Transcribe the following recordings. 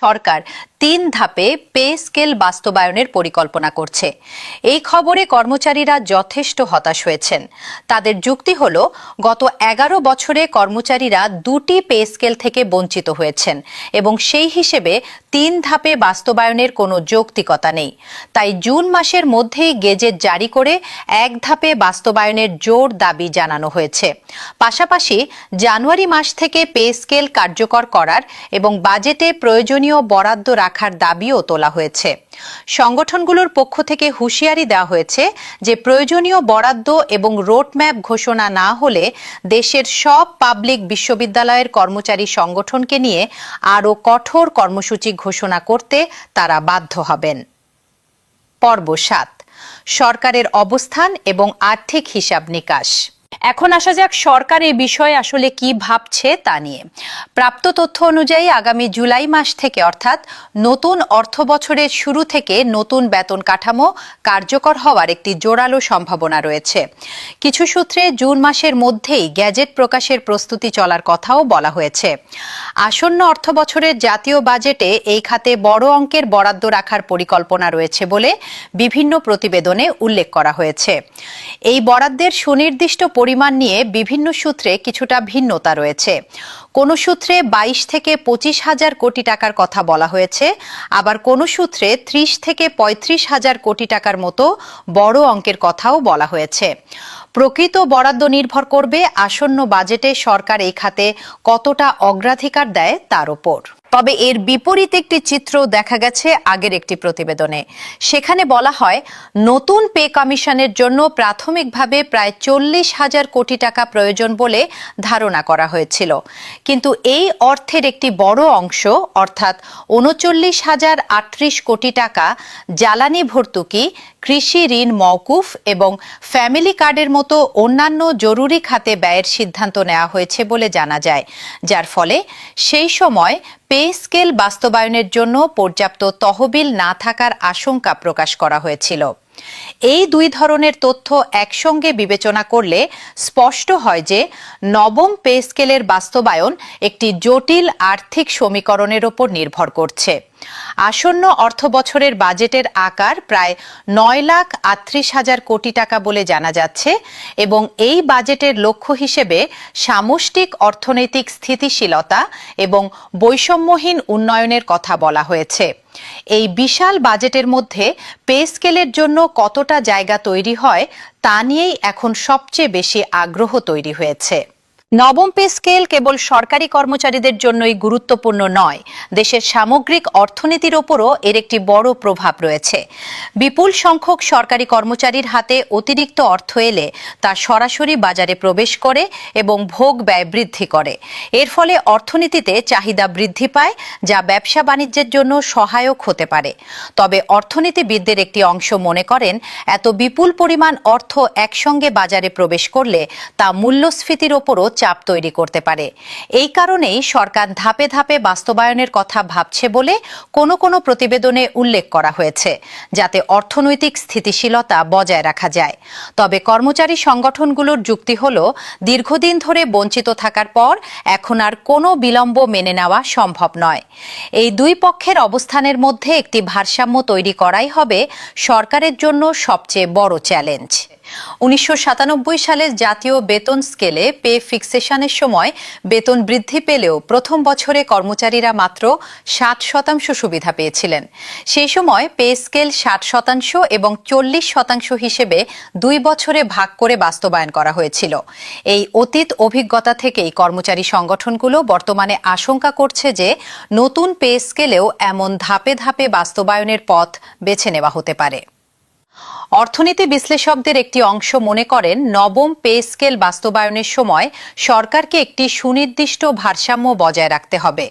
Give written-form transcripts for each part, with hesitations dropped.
সরকার ৩ ধাপে pay scale বাস্তবায়নের পরিকল্পনা করছে। এই খবরে কর্মচারীরা যথেষ্ট হতাশ হয়েছেন। তাদের যুক্তি হল, গত ১১ বছরে কর্মচারীরা ২টি পে স্কেল থেকে বঞ্চিত হয়েছেন এবং সেই হিসেবে ৩ ধাপে বাস্তবায়নের কোনো যৌক্তিকতা নেই। তাই জুন মাসের মধ্যেই গেজেট জারি করে ১ ধাপে বাস্তবায়নের জোর দাবি জানানো হয়েছে। পাশাপাশি জানুয়ারি মাস থেকে পে স্কেল কার্যকর করার এবং বাজেটে প্রয়োজনীয় বরাদ্দ রাখার দাবিও তোলা হয়েছে। সংগঠনগুলোর পক্ষ থেকে হুঁশিয়ারি দেওয়া হয়েছে যে প্রয়োজনীয় বরাদ্দ এবং রোডম্যাপ ঘোষণা না হলে দেশের সব পাবলিক বিশ্ববিদ্যালয়ের কর্মচারী সংগঠনকে নিয়ে আরও কঠোর কর্মসূচি ঘোষণা করতে তারা বাধ্য হবেন। পর্ব ৭, সরকারের অবস্থান এবং আর্থিক হিসাব নিকাশ। এখন আসা যাক সরকার এই বিষয়ে আসলে কি ভাবছে তা নিয়ে। প্রাপ্ত তথ্য অনুযায়ী আগামী জুলাই মাস থেকে অর্থাৎ নতুন অর্থ বছরের শুরু থেকে নতুন বেতন কাঠামো কার্যকর হওয়ার একটি জোরালো সম্ভাবনা রয়েছে। কিছু সূত্রে জুন মাসের মধ্যেই গ্যাজেট প্রকাশের প্রস্তুতি চলার কথাও বলা হয়েছে। আসন্ন অর্থ বছরের জাতীয় বাজেটে এই খাতে বড় অঙ্কের বরাদ্দ রাখার পরিকল্পনা রয়েছে বলে বিভিন্ন প্রতিবেদনে উল্লেখ করা হয়েছে। এই বরাদ্দের সুনির্দিষ্ট পরিমাণ নিয়ে বিভিন্ন সূত্রে কিছুটা ভিন্নতা রয়েছে। কোন সূত্রে ২২ থেকে ২৫ হাজার কোটি টাকার কথা বলা হয়েছে, আবার কোন সূত্রে ৩০ থেকে ৩৫ হাজার কোটি টাকার মতো বড় অঙ্কের কথাও বলা হয়েছে। প্রকৃত বরাদ্দ নির্ভর করবে আসন্ন বাজেটে সরকার এই খাতে কতটা অগ্রাধিকার দেয় তার উপর। তবে এর বিপরীত একটি চিত্র দেখা গেছে আগের একটি প্রতিবেদনে। সেখানে বলা হয়, নতুন পে কমিশনের জন্য প্রাথমিকভাবে প্রায় ৪০ হাজার কোটি টাকা প্রয়োজন বলে ধারণা করা হয়েছিল। কিন্তু এই অর্থের একটি বড় অংশ অর্থাৎ ৩৯,০৩৮ কোটি টাকা জ্বালানি ভর্তুকি, কৃষি ঋণ মওকুফ এবং ফ্যামিলি কার্ডের মতো অন্যান্য জরুরি খাতে ব্যয়ের সিদ্ধান্ত নেওয়া হয়েছে বলে জানা যায়, যার ফলে সেই সময় পে স্কেল বাস্তবায়নের জন্য পর্যাপ্ত তহবিল না থাকার আশঙ্কা প্রকাশ করা হয়েছিল। এই দুই ধরনের তথ্য একসঙ্গে বিবেচনা করলে স্পষ্ট হয় যে নবম পে স্কেলের বাস্তবায়ন একটি জটিল আর্থিক সমীকরণের উপর নির্ভর করছে। আসন্ন অর্থ বছরের বাজেটের আকার প্রায় ৯,৩৮,০০০ কোটি টাকা বলে জানা যাচ্ছে এবং এই বাজেটের লক্ষ্য হিসেবে সামষ্টিক অর্থনৈতিক স্থিতিশীলতা এবং বৈষম্যহীন উন্নয়নের কথা বলা হয়েছে। এই বিশাল বাজেটের মধ্যে পে স্কেলের জন্য কতটা জায়গা তৈরি হয় তা নিয়েই এখন সবচেয়ে বেশি আগ্রহ তৈরি হয়েছে। নবম পে স্কেল কেবল সরকারি কর্মচারীদের জন্যই গুরুত্বপূর্ণ নয়, দেশের সামগ্রিক অর্থনীতির ওপরও এর একটি বড় প্রভাব রয়েছে। বিপুল সংখ্যক সরকারি কর্মচারীর হাতে অতিরিক্ত অর্থ এলে তা সরাসরি বাজারে প্রবেশ করে এবং ভোগ ব্যয় বৃদ্ধি করে। এর ফলে অর্থনীতিতে চাহিদা বৃদ্ধি পায়, যা ব্যবসা বাণিজ্যের জন্য সহায়ক হতে পারে। তবে অর্থনীতিবিদদের একটি অংশ মনে করেন, এত বিপুল পরিমাণ অর্থ একসঙ্গে বাজারে প্রবেশ করলে তা মূল্যস্ফীতির ওপরও চাপ তৈরি করতে পারে। এই কারণেই সরকার ধাপে ধাপে বাস্তবায়নের কথা ভাবছে বলে কোনো কোনো প্রতিবেদনে উল্লেখ করা হয়েছে, যাতে অর্থনৈতিক স্থিতিশীলতা বজায় রাখা যায়। তবে কর্মচারী সংগঠনগুলোর যুক্তি হল, দীর্ঘদিন ধরে বঞ্চিত থাকার পর এখন আর কোনো বিলম্ব মেনে নেওয়া সম্ভব নয়। এই দুই পক্ষের অবস্থানের মধ্যে একটি ভারসাম্য তৈরি করাই হবে সরকারের জন্য সবচেয়ে বড় চ্যালেঞ্জ। ১৯৯৭ সালের জাতীয় বেতন স্কেলে পে ফিক্সেশনের সময় বেতন বৃদ্ধি পেলেও প্রথম বছরে কর্মচারীরা মাত্র ৬০% সুবিধা পেয়েছিলেন। সেই সময় পে স্কেল ৬০% এবং ৪০% হিসেবে ২ বছরে ভাগ করে বাস্তবায়ন করা হয়েছিল। এই অতীত অভিজ্ঞতা থেকেই কর্মচারী সংগঠনগুলো বর্তমানে আশঙ্কা করছে যে নতুন পে স্কেলেও এমন ধাপে ধাপে বাস্তবায়নের পথ বেছে নেওয়া হতে পারে। অর্থনীতি বিশ্লেষকদের একটি অংশ মনে করেন, নবম পে স্কেল বাস্তবায়নের সময় সরকারকে একটি সুনির্দিষ্ট ভারসাম্য বজায় রাখতে হবে।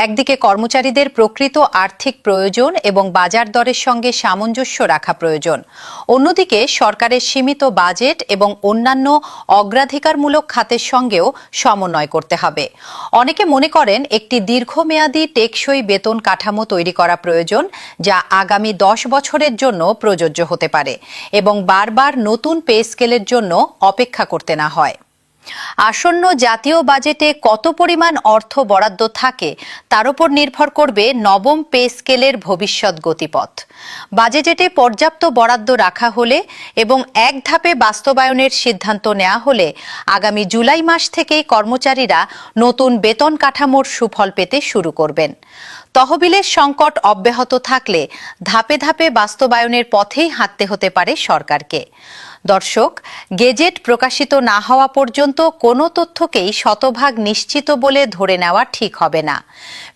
একদিকে কর্মচারীদের প্রকৃত আর্থিক প্রয়োজন এবং বাজার দরের সঙ্গে সামঞ্জস্য রাখা প্রয়োজন, অন্যদিকে সরকারের সীমিত বাজেট এবং অন্যান্য অগ্রাধিকারমূলক খাতের সঙ্গেও সমন্বয় করতে হবে। অনেকে মনে করেন, একটি দীর্ঘমেয়াদী টেকসই বেতন কাঠামো তৈরি করা প্রয়োজন, যা আগামী ১০ বছরের জন্য প্রযোজ্য হতে পারে এবং বারবার নতুন পে স্কেলের জন্য অপেক্ষা করতে না হয়। আসন্ন জাতীয় বাজেটে কত পরিমাণ অর্থ বরাদ্দ থাকে তার উপর নির্ভর করবে নবম পে স্কেলের ভবিষ্যৎ গতিপথ। বাজেটে পর্যাপ্ত বরাদ্দ রাখা হলে এবং এক ধাপে বাস্তবায়নের সিদ্ধান্ত নেওয়া হলে আগামী জুলাই মাস থেকেই কর্মচারীরা নতুন বেতন কাঠামোর সুফল পেতে শুরু করবেন। তহবিলের সংকট অব্যাহত থাকলে ধাপে ধাপে বাস্তবায়নের পথেই হাঁটতে হতে পারে সরকারকে। দর্শক, গেজেট প্রকাশিত না হওয়া পর্যন্ত কোনো তথ্যকেই শতভাগ নিশ্চিত বলে ধরে নেওয়া ঠিক হবে না।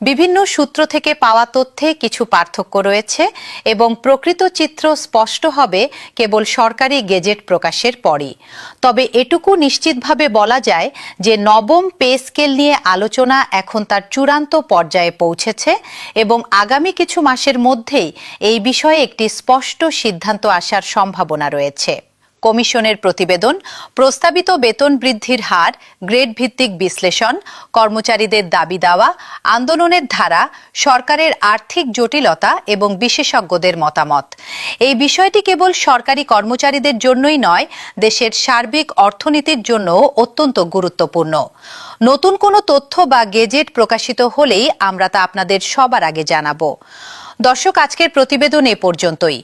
বিভিন্ন সূত্র থেকে পাওয়া তথ্যে কিছু পার্থক্য রয়েছে এবং প্রকৃত চিত্র স্পষ্ট হবে কেবল সরকারি গেজেট প্রকাশের পরই। তবে এটুকু নিশ্চিতভাবে বলা যায় যে নবম পে স্কেল নিয়ে আলোচনা এখন তার চূড়ান্ত পর্যায়ে পৌঁছেছে এবং আগামী কিছু মাসের মধ্যেই এই বিষয়ে একটি স্পষ্ট সিদ্ধান্ত আসার সম্ভাবনা রয়েছে। কমিশনের প্রতিবেদন, প্রস্তাবিত বেতন বৃদ্ধির হার, গ্রেড ভিত্তিক বিশ্লেষণ, কর্মচারীদের দাবি দাওয়া, আন্দোলনের ধারা, সরকারের আর্থিক জটিলতা এবং বিশেষজ্ঞদের মতামত। এই বিষয়টি কেবল সরকারি কর্মচারীদের জন্যই নয়, দেশের সার্বিক অর্থনীতির জন্যও অত্যন্ত গুরুত্বপূর্ণ। নতুন কোনো তথ্য বা গেজেট প্রকাশিত হলেই আমরা তা আপনাদের সবার আগে জানাবো। দর্শক, আজকের প্রতিবেদন এ পর্যন্তই।